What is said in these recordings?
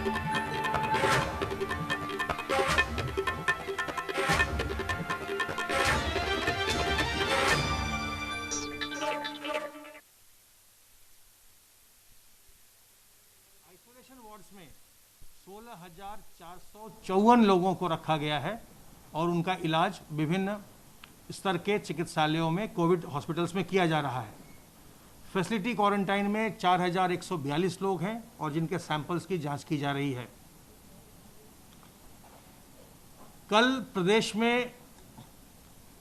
में 16,454 लोगों को रखा गया है और उनका इलाज विभिन्न स्तर के चिकित्सालयों में कोविड हॉस्पिटल्स में किया जा रहा है। फैसिलिटी क्वारंटाइन में 4,142 लोग हैं और जिनके सैंपल्स की जांच की जा रही है। कल प्रदेश में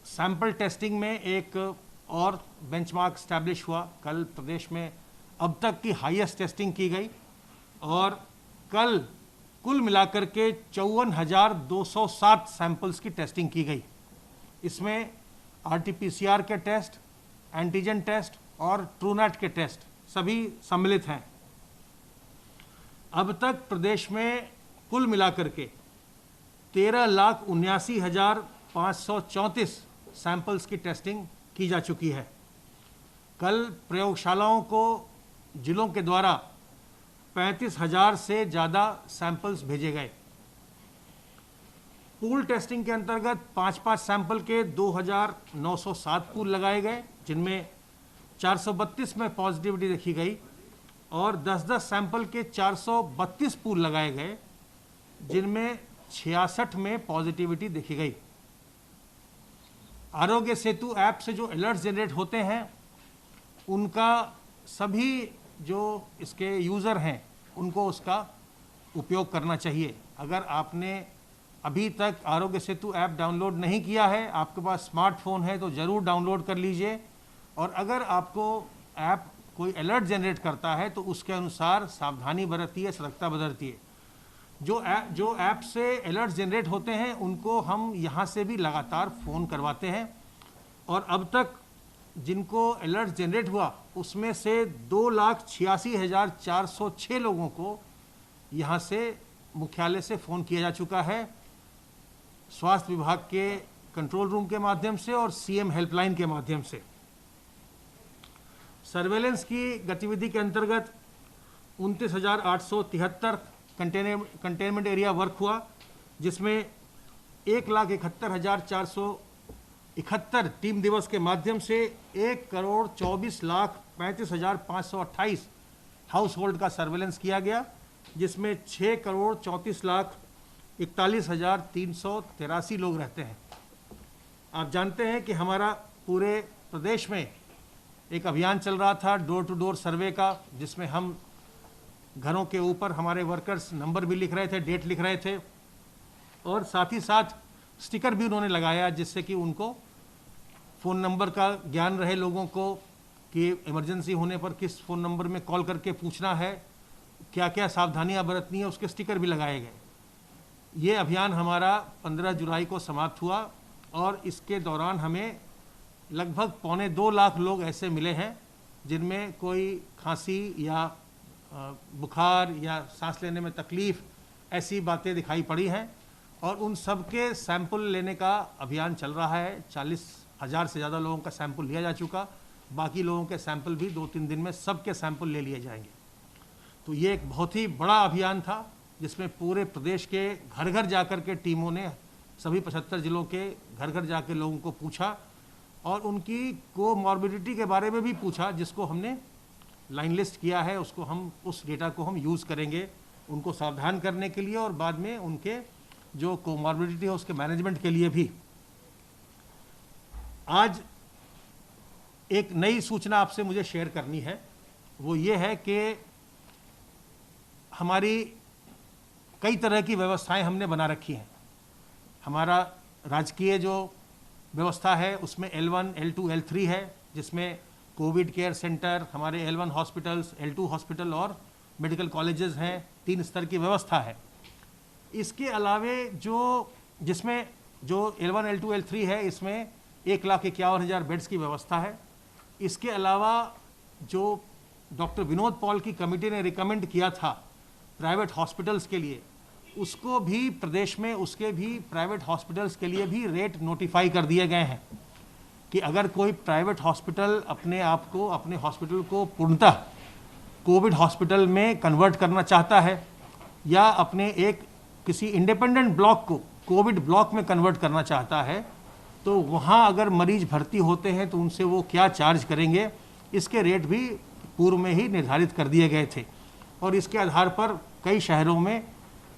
सैंपल टेस्टिंग में एक और बेंचमार्क स्टैब्लिश हुआ। कल प्रदेश में अब तक की हाईएस्ट टेस्टिंग की गई और कल कुल मिलाकर के 54,207 सैंपल्स की टेस्टिंग की गई। इसमें आरटीपीसीआर के टेस्ट, एंटीजन टेस्ट और ट्रूनेट के टेस्ट सभी सम्मिलित हैं। अब तक प्रदेश में कुल मिलाकर के 13,79,534 सैंपल्स की टेस्टिंग की जा चुकी है। कल प्रयोगशालाओं को जिलों के द्वारा 35,000 से ज़्यादा सैंपल्स भेजे गए। पूल टेस्टिंग के अंतर्गत 5-5 सैंपल के 2,907 पूल लगाए गए, जिनमें 432 में पॉजिटिविटी देखी गई और 10-10 सैंपल के 432 पूल लगाए गए, जिनमें 66 में पॉजिटिविटी देखी गई। आरोग्य सेतु ऐप से जो अलर्ट जनरेट होते हैं, उनका सभी जो इसके यूज़र हैं उनको उसका उपयोग करना चाहिए। अगर आपने अभी तक आरोग्य सेतु ऐप डाउनलोड नहीं किया है, आपके पास स्मार्टफोन है तो ज़रूर डाउनलोड कर लीजिए और अगर आपको ऐप कोई अलर्ट जनरेट करता है तो उसके अनुसार सावधानी बरतिए, सतर्कता बरतिए। जो ऐप से अलर्ट जनरेट होते हैं उनको हम यहाँ से भी लगातार फ़ोन करवाते हैं और अब तक जिनको अलर्ट जनरेट हुआ उसमें से 2,86,406 लोगों को यहाँ से मुख्यालय से फ़ोन किया जा चुका है, स्वास्थ्य विभाग के कंट्रोल रूम के माध्यम से और सीएम हेल्पलाइन के माध्यम से। सर्वेलेंस की गतिविधि के अंतर्गत 29,873 कंटेनमेंट एरिया वर्क हुआ, जिसमें 1,71,471 टीम दिवस के माध्यम से 1,24,35,528 हाउस होल्ड का सर्वेलेंस किया गया, जिसमें 6,34,41,383 लोग रहते हैं। आप जानते हैं कि हमारा पूरे प्रदेश में एक अभियान चल रहा था डोर टू डोर सर्वे का, जिसमें हम घरों के ऊपर हमारे वर्कर्स नंबर भी लिख रहे थे, डेट लिख रहे थे और साथ ही साथ स्टिकर भी उन्होंने लगाया, जिससे कि उनको फ़ोन नंबर का ज्ञान रहे लोगों को कि इमरजेंसी होने पर किस फ़ोन नंबर में कॉल करके पूछना है, क्या क्या सावधानियां बरतनी है, उसके स्टिकर भी लगाए गए। ये अभियान हमारा 15 जुलाई को समाप्त हुआ और इसके दौरान हमें लगभग 2.25 लाख लोग ऐसे मिले हैं जिनमें कोई खांसी या बुखार या सांस लेने में तकलीफ़ ऐसी बातें दिखाई पड़ी हैं और उन सब के सैंपल लेने का अभियान चल रहा है। 40,000 से ज़्यादा लोगों का सैंपल लिया जा चुका, बाकी लोगों के सैंपल भी 2-3 दिन में सबके सैंपल ले लिए जाएंगे। तो ये एक बहुत ही बड़ा अभियान था जिसमें पूरे प्रदेश के घर घर जाकर के टीमों ने सभी 75 जिलों के घर घर जाकर लोगों को पूछा और उनकी कोमॉर्बिडिटी के बारे में भी पूछा, जिसको हमने लाइन लिस्ट किया है। उसको हम उस डेटा को हम यूज़ करेंगे उनको सावधान करने के लिए और बाद में उनके जो कोमॉर्बिडिटी है उसके मैनेजमेंट के लिए भी। आज एक नई सूचना आपसे मुझे शेयर करनी है, वो ये है कि हमारी कई तरह की व्यवस्थाएं हमने बना रखी हैं। हमारा राजकीय जो व्यवस्था है उसमें L1, L2, L3 है, जिसमें कोविड केयर सेंटर, हमारे L1 हॉस्पिटल्स, L2 हॉस्पिटल और मेडिकल कॉलेजेस हैं। 3 स्तर की व्यवस्था है। इसके अलावे जिसमें जो L1, L2, L3 है, इसमें 1,51,000 बेड्स की व्यवस्था है। इसके अलावा जो डॉक्टर विनोद पॉल की कमेटी ने रिकमेंड किया था प्राइवेट हॉस्पिटल्स के लिए, उसको भी प्रदेश में उसके भी प्राइवेट हॉस्पिटल्स के लिए भी रेट नोटिफाई कर दिए गए हैं कि अगर कोई प्राइवेट हॉस्पिटल अपने हॉस्पिटल को पूर्णतः कोविड हॉस्पिटल में कन्वर्ट करना चाहता है या अपने एक किसी इंडिपेंडेंट ब्लॉक को कोविड ब्लॉक में कन्वर्ट करना चाहता है, तो वहाँ अगर मरीज भर्ती होते हैं तो उनसे वो क्या चार्ज करेंगे, इसके रेट भी पूर्व में ही निर्धारित कर दिए गए थे। और इसके आधार पर कई शहरों में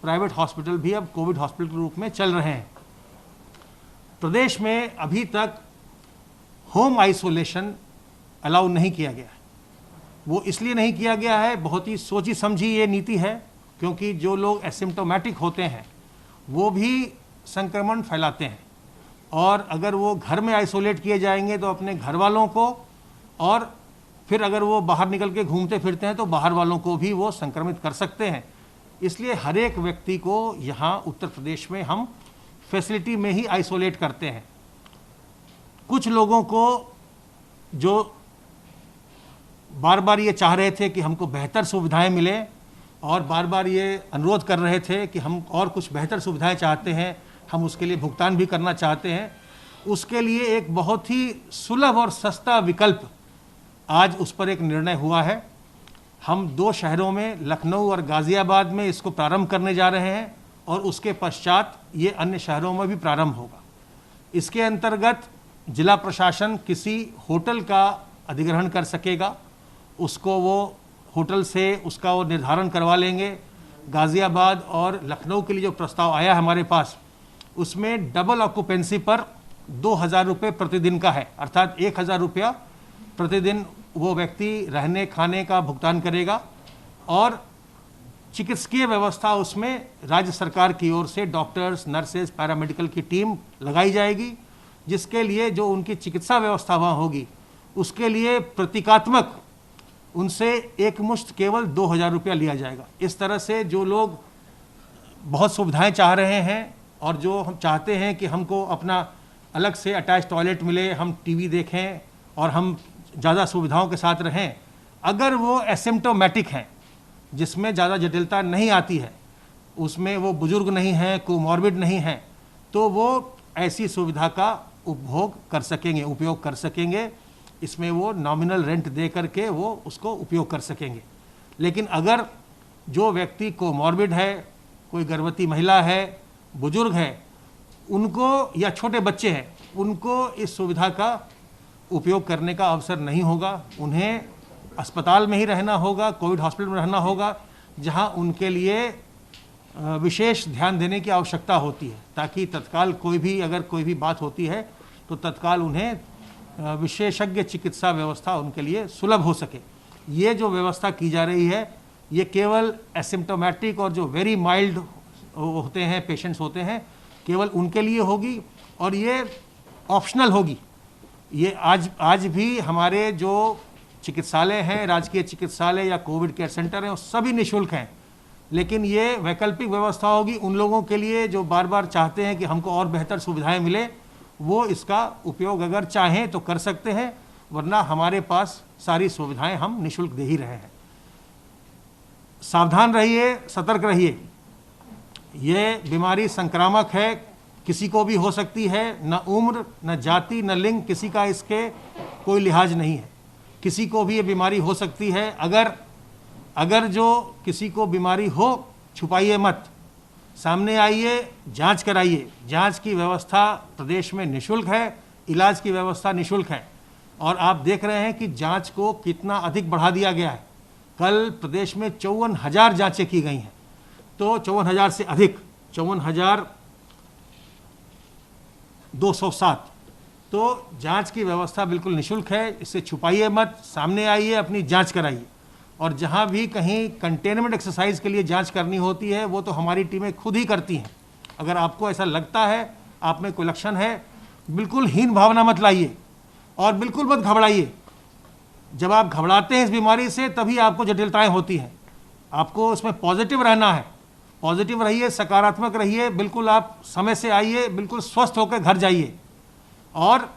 प्राइवेट हॉस्पिटल भी अब कोविड हॉस्पिटल के रूप में चल रहे हैं। प्रदेश में अभी तक होम आइसोलेशन अलाउ नहीं किया गया है। वो इसलिए नहीं किया गया है, बहुत ही सोची समझी ये नीति है, क्योंकि जो लोग एसिम्प्टोमेटिक होते हैं वो भी संक्रमण फैलाते हैं, और अगर वो घर में आइसोलेट किए जाएंगे तो अपने घर वालों को, और फिर अगर वो बाहर निकल के घूमते फिरते हैं तो बाहर वालों को भी वो संक्रमित कर सकते हैं। इसलिए हर एक व्यक्ति को यहाँ उत्तर प्रदेश में हम फैसिलिटी में ही आइसोलेट करते हैं। कुछ लोगों को जो बार बार ये चाह रहे थे कि हमको बेहतर सुविधाएं मिले, और बार बार ये अनुरोध कर रहे थे कि हम और कुछ बेहतर सुविधाएं चाहते हैं, हम उसके लिए भुगतान भी करना चाहते हैं, उसके लिए एक बहुत ही सुलभ और सस्ता विकल्प आज उस पर एक निर्णय हुआ है। हम 2 शहरों में, लखनऊ और गाज़ियाबाद में इसको प्रारंभ करने जा रहे हैं, और उसके पश्चात ये अन्य शहरों में भी प्रारंभ होगा। इसके अंतर्गत जिला प्रशासन किसी होटल का अधिग्रहण कर सकेगा, उसको वो होटल से उसका वो निर्धारण करवा लेंगे। गाज़ियाबाद और लखनऊ के लिए जो प्रस्ताव आया हमारे पास, उसमें डबल ऑक्यूपेंसी पर 2,000 रुपये प्रतिदिन का है, अर्थात 1,000 रुपया प्रतिदिन वो व्यक्ति रहने खाने का भुगतान करेगा, और चिकित्सकीय व्यवस्था उसमें राज्य सरकार की ओर से डॉक्टर्स, नर्सेज, पैरामेडिकल की टीम लगाई जाएगी, जिसके लिए जो उनकी चिकित्सा व्यवस्था वहाँ होगी उसके लिए प्रतीकात्मक उनसे एक मुश्त केवल 2,000 रुपया लिया जाएगा। इस तरह से जो लोग बहुत सुविधाएं चाह रहे हैं, और जो हम चाहते हैं कि हमको अपना अलग से अटैच टॉयलेट मिले, हम टीवी देखें और हम ज़्यादा सुविधाओं के साथ रहें, अगर वो एसिम्प्टोमेटिक हैं, जिसमें ज़्यादा जटिलता नहीं आती है, उसमें वो बुजुर्ग नहीं हैं, कोमॉर्बिड नहीं हैं, तो वो ऐसी सुविधा का उपभोग कर सकेंगे, उपयोग कर सकेंगे। इसमें वो नॉमिनल रेंट दे करके वो उसको उपयोग कर सकेंगे। लेकिन अगर जो व्यक्ति कोमॉर्बिड है, कोई गर्भवती महिला है, बुजुर्ग है, उनको, या छोटे बच्चे हैं, उनको इस सुविधा का उपयोग करने का अवसर नहीं होगा। उन्हें अस्पताल में ही रहना होगा, कोविड हॉस्पिटल में रहना होगा, जहां उनके लिए विशेष ध्यान देने की आवश्यकता होती है, ताकि तत्काल अगर कोई भी बात होती है तो तत्काल उन्हें विशेषज्ञ चिकित्सा व्यवस्था उनके लिए सुलभ हो सके। ये जो व्यवस्था की जा रही है, ये केवल एसिम्प्टोमेटिक और जो वेरी माइल्ड होते हैं, पेशेंट्स होते हैं, केवल उनके लिए होगी, और ये ऑप्शनल होगी। ये आज भी हमारे जो चिकित्सालय हैं, राजकीय चिकित्सालय या कोविड केयर सेंटर हैं, वो सभी निःशुल्क हैं, लेकिन ये वैकल्पिक व्यवस्था होगी उन लोगों के लिए जो बार बार चाहते हैं कि हमको और बेहतर सुविधाएं मिले। वो इसका उपयोग अगर चाहें तो कर सकते हैं, वरना हमारे पास सारी सुविधाएं हम निःशुल्क दे ही रहे हैं। सावधान रहिए, सतर्क रहिए। ये बीमारी संक्रामक है, किसी को भी हो सकती है, न उम्र, न जाति, न लिंग, किसी का इसके कोई लिहाज नहीं है। किसी को भी ये बीमारी हो सकती है। अगर जो किसी को बीमारी हो, छुपाइए मत, सामने आइए, जांच कराइए। जांच की व्यवस्था प्रदेश में निःशुल्क है, इलाज की व्यवस्था निःशुल्क है, और आप देख रहे हैं कि जांच को कितना अधिक बढ़ा दिया गया है। कल प्रदेश में 54,000 जांचें की गई हैं, तो 54,000 से अधिक, 54,207। तो जांच की व्यवस्था बिल्कुल निःशुल्क है, इससे छुपाइए मत, सामने आइए, अपनी जांच कराइए। और जहां भी कहीं कंटेनमेंट एक्सरसाइज के लिए जांच करनी होती है, वो तो हमारी टीमें खुद ही करती हैं। अगर आपको ऐसा लगता है आप में कोई लक्षण है, बिल्कुल हीन भावना मत लाइए और बिल्कुल मत घबराइए। जब आप घबराते हैं इस बीमारी से, तभी आपको जटिलताएं होती हैं। आपको इसमें पॉजिटिव रहना है, पॉजिटिव रहिए, सकारात्मक रहिए, बिल्कुल आप समय से आइए, बिल्कुल स्वस्थ होकर घर जाइए। और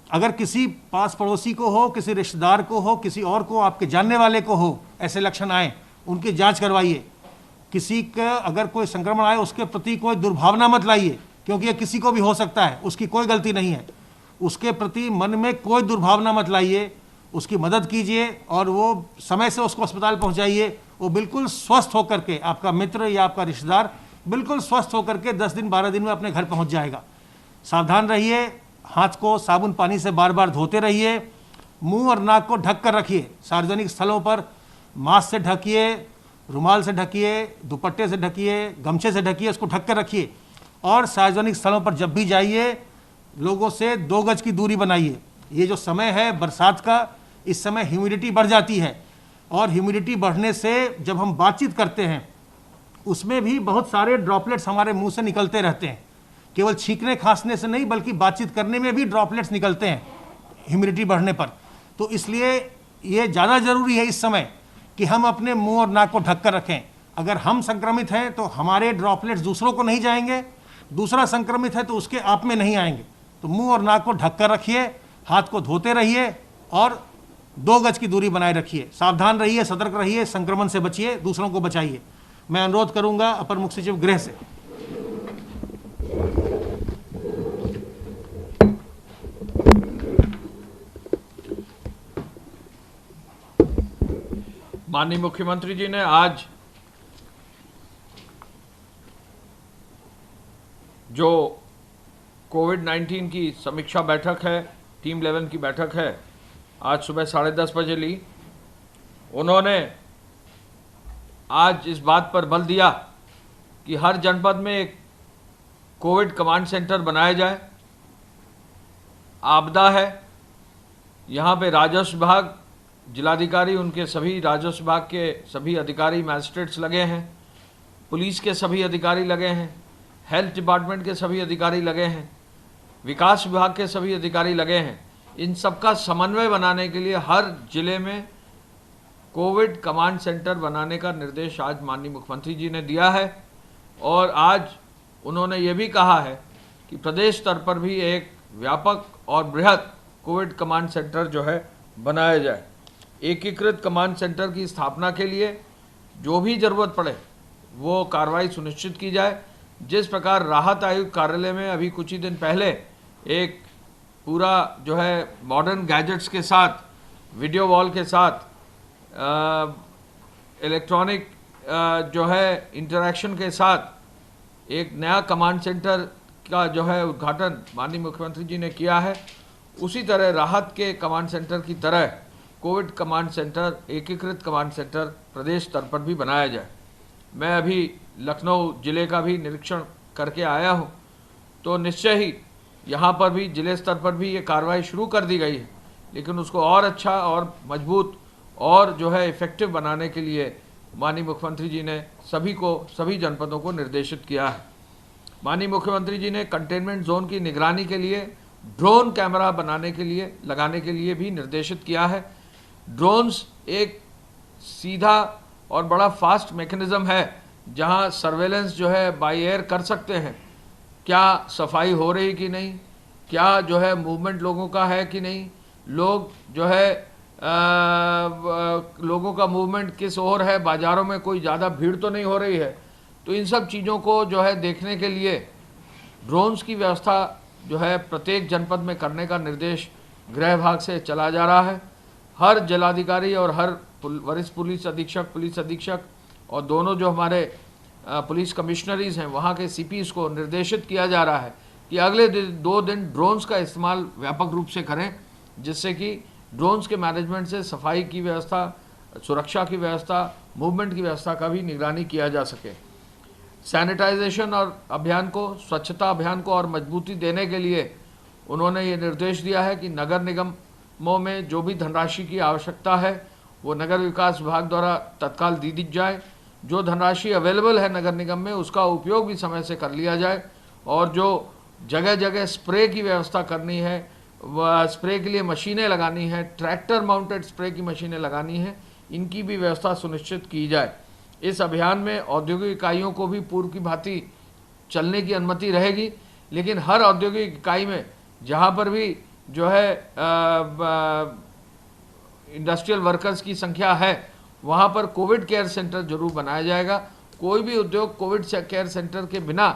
अगर किसी पास पड़ोसी को हो, किसी रिश्तेदार को हो, किसी और को, आपके जानने वाले को हो, ऐसे लक्षण आए, उनकी जांच करवाइए। किसी का अगर कोई संक्रमण आए, उसके प्रति कोई दुर्भावना मत लाइए, क्योंकि ये किसी को भी हो सकता है, उसकी कोई गलती नहीं है। उसके प्रति मन में कोई दुर्भावना मत लाइए, उसकी मदद कीजिए और वो समय से उसको अस्पताल पहुंचाइए, वो बिल्कुल स्वस्थ होकर के, आपका मित्र या आपका रिश्तेदार बिल्कुल स्वस्थ होकर के 10 दिन 12 दिन में अपने घर पहुंच जाएगा। सावधान रहिए, हाथ को साबुन पानी से बार बार धोते रहिए, मुंह और नाक को ढक कर रखिए, सार्वजनिक स्थलों पर मास्क से ढकिए, रुमाल से ढकिए, दुपट्टे से ढकिए, गमछे से ढकिए, उसको ढक कर रखिए। और सार्वजनिक स्थलों पर जब भी जाइए लोगों से 2 गज की दूरी बनाइए। ये जो समय है बरसात का, इस समय ह्यूमिडिटी बढ़ जाती है, और ह्यूमिडिटी बढ़ने से जब हम बातचीत करते हैं उसमें भी बहुत सारे ड्रॉपलेट्स हमारे मुंह से निकलते रहते हैं। केवल छींकने खांसने से नहीं, बल्कि बातचीत करने में भी ड्रॉपलेट्स निकलते हैं ह्यूमिडिटी बढ़ने पर। तो इसलिए ये ज़्यादा ज़रूरी है इस समय कि हम अपने मुंह और नाक को ढक कर रखें। अगर हम संक्रमित हैं तो हमारे ड्रॉपलेट्स दूसरों को नहीं जाएंगे, दूसरा संक्रमित है तो उसके आप में नहीं आएंगे। तो मुंह और नाक को ढक कर रखिए, हाथ को धोते रहिए और 2 गज की दूरी बनाए रखिए। सावधान रहिए, सतर्क रहिए, संक्रमण से बचिए, दूसरों को बचाइए। मैं अनुरोध करूंगा अपर मुख्य सचिव गृह से। माननीय मुख्यमंत्री जी ने आज जो कोविड-19 की समीक्षा बैठक है, टीम 11 की बैठक है, आज सुबह 10:30 बजे ली। उन्होंने आज इस बात पर बल दिया कि हर जनपद में एक कोविड कमांड सेंटर बनाया जाए। आपदा है, यहाँ पे राजस्व विभाग, जिलाधिकारी, उनके सभी राजस्व विभाग के सभी अधिकारी, मैजिस्ट्रेट्स लगे हैं, पुलिस के सभी अधिकारी लगे हैं, हेल्थ डिपार्टमेंट के सभी अधिकारी लगे हैं, विकास विभाग के सभी अधिकारी लगे हैं। इन सबका समन्वय बनाने के लिए हर जिले में कोविड कमांड सेंटर बनाने का निर्देश आज माननीय मुख्यमंत्री जी ने दिया है। और आज उन्होंने ये भी कहा है कि प्रदेश स्तर पर भी एक व्यापक और बृहद कोविड कमांड सेंटर जो है बनाया जाए। एकीकृत कमांड सेंटर की स्थापना के लिए जो भी ज़रूरत पड़े वो कार्रवाई सुनिश्चित की जाए। जिस प्रकार राहत आयुक्त कार्यालय में अभी कुछ ही दिन पहले एक पूरा जो है मॉडर्न गैजेट्स के साथ, वीडियो वॉल के साथ, इलेक्ट्रॉनिक जो है इंटरैक्शन के साथ एक नया कमांड सेंटर का जो है उद्घाटन माननीय मुख्यमंत्री जी ने किया है, उसी तरह राहत के कमांड सेंटर की तरह कोविड कमांड सेंटर, एकीकृत कमांड सेंटर प्रदेश स्तर पर भी बनाया जाए। मैं अभी लखनऊ जिले का भी निरीक्षण करके आया हूँ, तो निश्चय ही यहाँ पर भी जिले स्तर पर भी ये कार्रवाई शुरू कर दी गई है, लेकिन उसको और अच्छा और मजबूत और जो है इफ़ेक्टिव बनाने के लिए माननीय मुख्यमंत्री जी ने सभी जनपदों को निर्देशित किया है। माननीय मुख्यमंत्री जी ने कंटेनमेंट जोन की निगरानी के लिए ड्रोन कैमरा लगाने के लिए भी निर्देशित किया है। ड्रोन्स एक सीधा और बड़ा फास्ट मैकेनिज्म है जहां सर्वेलेंस जो है बाय एयर कर सकते हैं, क्या सफाई हो रही कि नहीं, क्या जो है मूवमेंट लोगों का है कि नहीं, लोग जो है लोगों का मूवमेंट किस ओर है, बाज़ारों में कोई ज़्यादा भीड़ तो नहीं हो रही है। तो इन सब चीज़ों को जो है देखने के लिए ड्रोन्स की व्यवस्था जो है प्रत्येक जनपद में करने का निर्देश गृह विभाग से चला जा रहा है। हर जिलाधिकारी और हर वरिष्ठ पुलिस अधीक्षक और दोनों जो हमारे पुलिस कमिश्नरीज हैं वहाँ के CPs को निर्देशित किया जा रहा है कि अगले 2 दिन ड्रोन्स का इस्तेमाल व्यापक रूप से करें, जिससे कि ड्रोन्स के मैनेजमेंट से सफाई की व्यवस्था, सुरक्षा की व्यवस्था, मूवमेंट की व्यवस्था का भी निगरानी किया जा सके। सैनिटाइजेशन और अभियान को, स्वच्छता अभियान को और मजबूती देने के लिए उन्होंने ये निर्देश दिया है कि नगर निगमों में जो भी धनराशि की आवश्यकता है वो नगर विकास विभाग द्वारा तत्काल दी जाए। जो धनराशि अवेलेबल है नगर निगम में उसका उपयोग भी समय से कर लिया जाए, और जो जगह जगह स्प्रे की व्यवस्था करनी है, वह स्प्रे के लिए मशीनें लगानी है, ट्रैक्टर माउंटेड स्प्रे की मशीनें लगानी है, इनकी भी व्यवस्था सुनिश्चित की जाए। इस अभियान में औद्योगिक इकाइयों को भी पूर्व की भांति चलने की अनुमति रहेगी, लेकिन हर औद्योगिक इकाई में जहाँ पर भी जो है इंडस्ट्रियल वर्कर्स की संख्या है वहाँ पर कोविड केयर सेंटर जरूर बनाया जाएगा। कोई भी उद्योग कोविड केयर सेंटर के बिना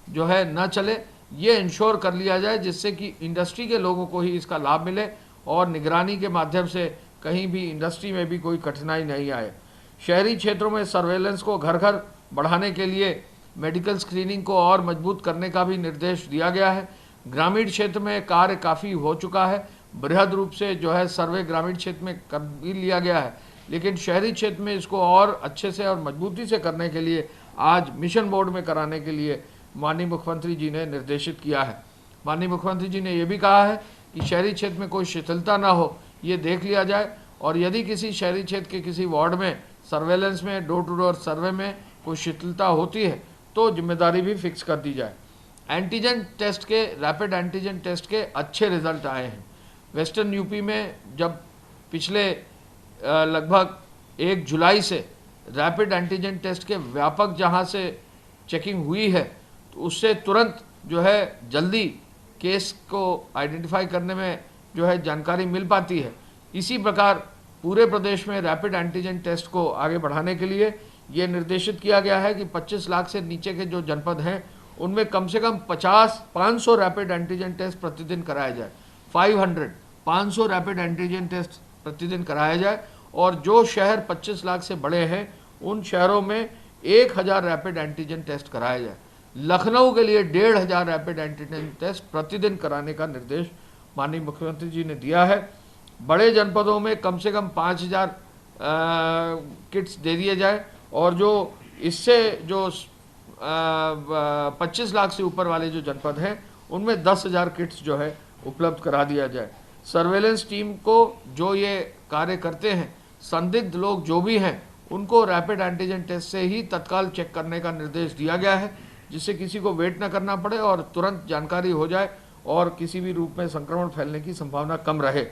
जो है न चले, ये इंश्योर कर लिया जाए, जिससे कि इंडस्ट्री के लोगों को ही इसका लाभ मिले और निगरानी के माध्यम से कहीं भी इंडस्ट्री में भी कोई कठिनाई नहीं आए। शहरी क्षेत्रों में सर्वेलेंस को घर घर बढ़ाने के लिए मेडिकल स्क्रीनिंग को और मजबूत करने का भी निर्देश दिया गया है। ग्रामीण क्षेत्र में कार्य काफ़ी हो चुका है, बृहद रूप से जो है सर्वे ग्रामीण क्षेत्र में कर भी लिया गया है, लेकिन शहरी क्षेत्र में इसको और अच्छे से और मजबूती से करने के लिए आज मिशन मोड में कराने के लिए माननीय मुख्यमंत्री जी ने निर्देशित किया है। माननीय मुख्यमंत्री जी ने यह भी कहा है कि शहरी क्षेत्र में कोई शिथिलता ना हो, ये देख लिया जाए, और यदि किसी शहरी क्षेत्र के किसी वार्ड में सर्वेलेंस में डोर टू डोर सर्वे में कोई शिथिलता होती है तो जिम्मेदारी भी फिक्स कर दी जाए। एंटीजन टेस्ट के, रैपिड एंटीजन टेस्ट के अच्छे रिजल्ट आए हैं। वेस्टर्न यूपी में जब पिछले लगभग 1 जुलाई से रैपिड एंटीजन टेस्ट के व्यापक जहां से चेकिंग हुई है, तो उससे तुरंत जो है जल्दी केस को आइडेंटिफाई करने में जो है जानकारी मिल पाती है। इसी प्रकार पूरे प्रदेश में रैपिड एंटीजन टेस्ट को आगे बढ़ाने के लिए ये निर्देशित किया गया है कि 25 लाख से नीचे के जो जनपद हैं उनमें कम से कम 500 रैपिड एंटीजन टेस्ट प्रतिदिन कराया जाए। 500 रैपिड एंटीजन टेस्ट प्रतिदिन कराया जाए, और जो शहर 25 लाख से बड़े हैं उन शहरों में 1000 रैपिड एंटीजन टेस्ट कराया जाए। लखनऊ के लिए 1500 रैपिड एंटीजन टेस्ट प्रतिदिन कराने का निर्देश माननीय मुख्यमंत्री जी ने दिया है। बड़े जनपदों में कम से कम 5000 किट्स दे दिए जाए, और जो इससे जो 25 लाख से ऊपर वाले जो जनपद हैं उनमें 10,000 किट्स जो है उपलब्ध करा दिया जाए। सर्वेलेंस टीम को जो ये कार्य करते हैं, संदिग्ध लोग जो भी हैं उनको रैपिड एंटीजन टेस्ट से ही तत्काल चेक करने का निर्देश दिया गया है, जिससे किसी को वेट न करना पड़े और तुरंत जानकारी हो जाए और किसी भी रूप में संक्रमण फैलने की संभावना कम रहे।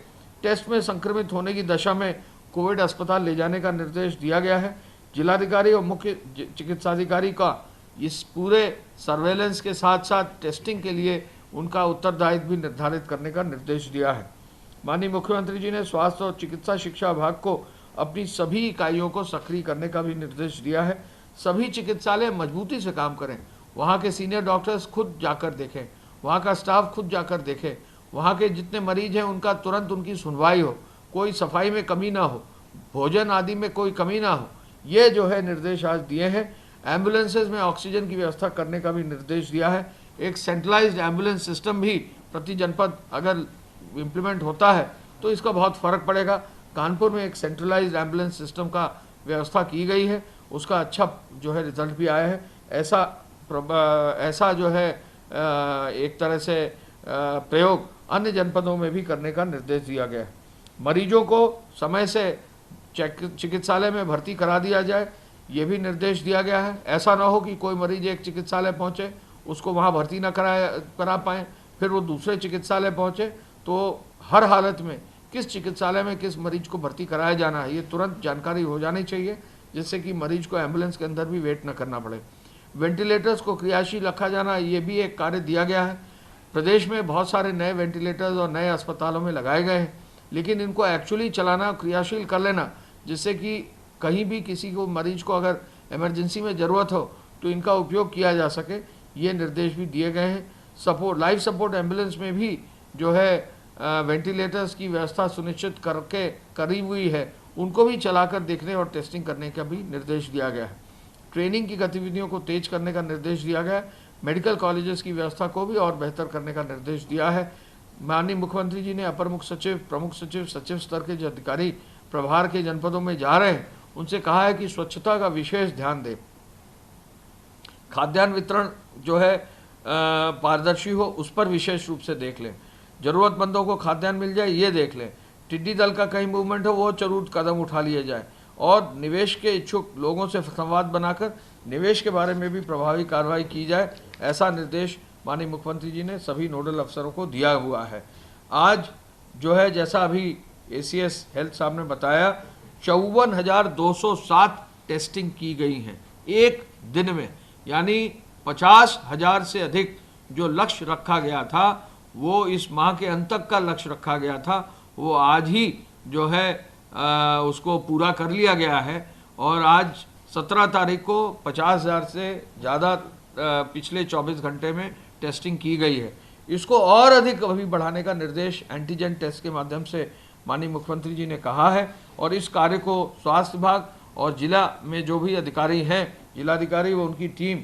टेस्ट में संक्रमित होने की दशा में कोविड अस्पताल ले जाने का निर्देश दिया गया है। जिलाधिकारी और मुख्य चिकित्साधिकारी का इस पूरे सर्वेलेंस के साथ साथ टेस्टिंग के लिए उनका उत्तरदायित्व भी निर्धारित करने का निर्देश दिया है। माननीय मुख्यमंत्री जी ने स्वास्थ्य और चिकित्सा शिक्षा विभाग को अपनी सभी इकाइयों को सक्रिय करने का भी निर्देश दिया है। सभी चिकित्सालय मजबूती से काम करें, वहाँ के सीनियर डॉक्टर्स खुद जाकर देखें, वहाँ का स्टाफ खुद जाकर देखे, वहाँ के जितने मरीज हैं उनका तुरंत उनकी सुनवाई हो, कोई सफाई में कमी ना हो, भोजन आदि में कोई कमी ना हो, ये जो है निर्देश आज दिए हैं। एम्बुलेंसेज में ऑक्सीजन की व्यवस्था करने का भी निर्देश दिया है। एक सेंट्रलाइज्ड एम्बुलेंस सिस्टम भी प्रति जनपद अगर इम्प्लीमेंट होता है तो इसका बहुत फ़र्क पड़ेगा। कानपुर में एक सेंट्रलाइज्ड एम्बुलेंस सिस्टम का व्यवस्था की गई है, उसका अच्छा जो है रिजल्ट भी आया है। ऐसा जो है एक तरह से प्रयोग अन्य जनपदों में भी करने का निर्देश दिया गया है। मरीजों को समय से चिकित्सालय में भर्ती करा दिया जाए, ये भी निर्देश दिया गया है। ऐसा ना हो कि कोई मरीज एक चिकित्सालय पहुंचे, उसको वहां भर्ती ना करा पाएँ, फिर वो दूसरे चिकित्सालय पहुंचे, तो हर हालत में किस चिकित्सालय में किस मरीज को भर्ती कराया जाना है ये तुरंत जानकारी हो जानी चाहिए, जिससे कि मरीज को एम्बुलेंस के अंदर भी वेट न करना पड़े। वेंटिलेटर्स को क्रियाशील रखा जाना, ये भी एक कार्य दिया गया है। प्रदेश में बहुत सारे नए वेंटिलेटर्स और नए अस्पतालों में लगाए गए हैं, लेकिन इनको एक्चुअली चलाना, क्रियाशील कर लेना, जिससे कि कहीं भी किसी को मरीज को अगर इमरजेंसी में ज़रूरत हो तो इनका उपयोग किया जा सके, ये निर्देश भी दिए गए हैं। लाइफ सपोर्ट एम्बुलेंस में भी जो है वेंटिलेटर्स की व्यवस्था सुनिश्चित करके करी हुई है, उनको भी चलाकर देखने और टेस्टिंग करने का भी निर्देश दिया गया है। ट्रेनिंग की गतिविधियों को तेज करने का निर्देश दिया गया है। मेडिकल कॉलेजेस की व्यवस्था को भी और बेहतर करने का निर्देश दिया है। माननीय मुख्यमंत्री जी ने अपर मुख्य सचिव, प्रमुख सचिव, सचिव स्तर के जो अधिकारी प्रभार के जनपदों में जा रहे हैं उनसे कहा है कि स्वच्छता का विशेष ध्यान दें। खाद्यान्न वितरण जो है पारदर्शी हो, उस पर विशेष रूप से देख लें। ज़रूरतमंदों को खाद्यान्न मिल जाए, ये देख लें। टिड्डी दल का कहीं मूवमेंट हो, वो जरूर कदम उठा लिए जाए, और निवेश के इच्छुक लोगों से संवाद बनाकर निवेश के बारे में भी प्रभावी कार्रवाई की जाए, ऐसा निर्देश माननीय मुख्यमंत्री जी ने सभी नोडल अफसरों को दिया हुआ है। आज जो है, जैसा अभी ACS हेल्थ साहब ने बताया, 54,207 टेस्टिंग की गई हैं एक दिन में, यानी 50,000 से अधिक जो लक्ष्य रखा गया था, वो इस माह के अंत तक का लक्ष्य रखा गया था, वो आज ही जो है उसको पूरा कर लिया गया है। और आज 17 तारीख को 50,000 से ज़्यादा पिछले 24 घंटे में टेस्टिंग की गई है। इसको और अधिक अभी बढ़ाने का निर्देश एंटीजन टेस्ट के माध्यम से माननीय मुख्यमंत्री जी ने कहा है, और इस कार्य को स्वास्थ्य विभाग और जिला में जो भी अधिकारी हैं, जिलाधिकारी व उनकी टीम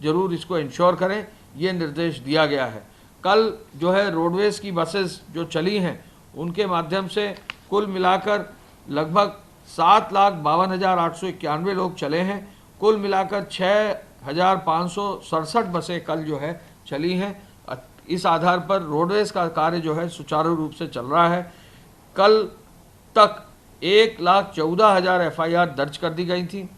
जरूर इसको इंश्योर करें, ये निर्देश दिया गया है। कल जो है रोडवेज़ की बसेस जो चली हैं उनके माध्यम से कुल मिलाकर लगभग 7,52,891 लोग चले हैं। कुल मिलाकर 6,567 बसें कल जो है चली हैं। इस आधार पर रोडवेज़ का कार्य जो है सुचारू रूप से चल रहा है। कल तक 1,14,000 FIR दर्ज कर दी गई थी।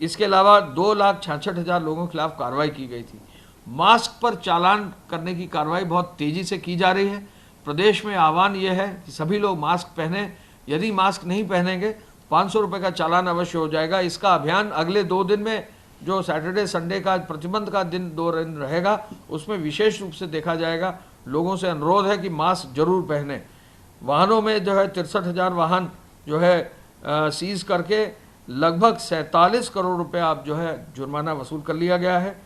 इसके अलावा 2,66,000 लोगों के खिलाफ कार्रवाई की गई थी। मास्क पर चालान करने की कार्रवाई बहुत तेज़ी से की जा रही है। प्रदेश में आह्वान यह है कि सभी लोग मास्क पहने। यदि मास्क नहीं पहनेंगे 500 रुपये का चालान अवश्य हो जाएगा। इसका अभियान अगले 2 दिन में, जो सैटरडे संडे का प्रतिबंध का दिन 2 दिन रहेगा, उसमें विशेष रूप से देखा जाएगा। लोगों से अनुरोध है कि मास्क जरूर पहने। वाहनों में जो है 63,000 वाहन जो है सीज करके लगभग 47 करोड़ रुपए आप जो है जुर्माना वसूल कर लिया गया है।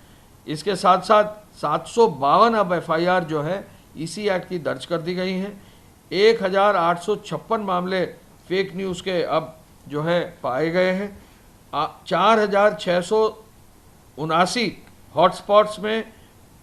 इसके साथ साथ 752 अब FIR जो है EC एक्ट की दर्ज कर दी गई हैं। 1,856 मामले फेक न्यूज़ के अब जो है पाए गए हैं। 4,679 हॉटस्पॉट्स में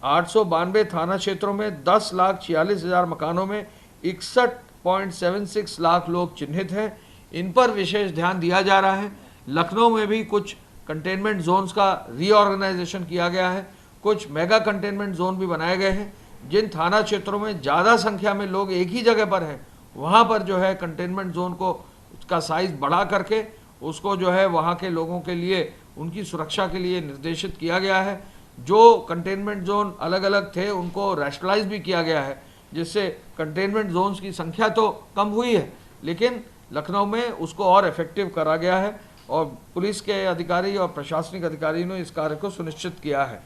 892 थाना क्षेत्रों में 10,46,000 मकानों में 61.76 लाख लोग चिन्हित हैं। इन पर विशेष ध्यान दिया जा रहा है। लखनऊ में भी कुछ कंटेनमेंट जोन्स का रीऑर्गेनाइजेशन किया गया है। कुछ मेगा कंटेनमेंट जोन भी बनाए गए हैं। जिन थाना क्षेत्रों में ज़्यादा संख्या में लोग एक ही जगह पर हैं, वहाँ पर जो है कंटेनमेंट जोन को उसका साइज़ बढ़ा करके उसको जो है वहाँ के लोगों के लिए, उनकी सुरक्षा के लिए निर्देशित किया गया है। जो कंटेनमेंट जोन अलग अलग थे उनको रैशनलाइज भी किया गया है, जिससे कंटेनमेंट जोन्स की संख्या तो कम हुई है, लेकिन लखनऊ में उसको और इफेक्टिव करा गया है और पुलिस के अधिकारी और प्रशासनिक अधिकारियों ने इस कार्य को सुनिश्चित किया है।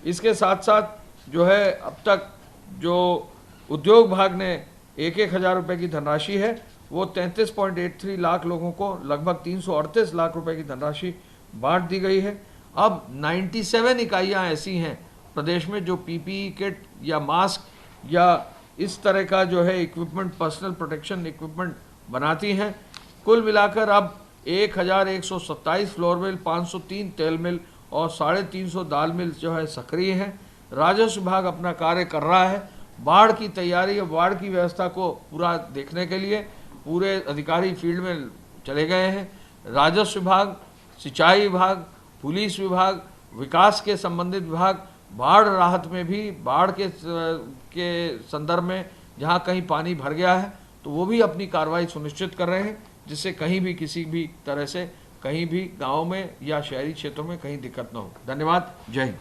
इसके साथ साथ जो है अब तक जो उद्योग विभाग ने 1,000 रुपये की धनराशि है वो 33.83 लाख लोगों को लगभग 338 लाख रुपए की धनराशि बांट दी गई है। अब 97 इकाइयाँ ऐसी हैं प्रदेश में जो PPE किट या मास्क या इस तरह का जो है इक्विपमेंट, पर्सनल प्रोटेक्शन इक्विपमेंट बनाती हैं। कुल मिलाकर अब 1,127 फ्लोर मिल, 503 तेल मिल और 350 दाल मिल जो है सक्रिय हैं। राजस्व विभाग अपना कार्य कर रहा है। बाढ़ की तैयारी और बाढ़ की व्यवस्था को पूरा देखने के लिए पूरे अधिकारी फील्ड में चले गए हैं। राजस्व विभाग, सिंचाई विभाग, पुलिस विभाग, विकास के संबंधित विभाग, बाढ़ राहत में भी बाढ़ के संदर्भ में जहां कहीं पानी भर गया है तो वो भी अपनी कार्रवाई सुनिश्चित कर रहे हैं, जिससे कहीं भी किसी भी तरह से कहीं भी गाँव में या शहरी क्षेत्रों में कहीं दिक्कत न हो। धन्यवाद। जय हिंद।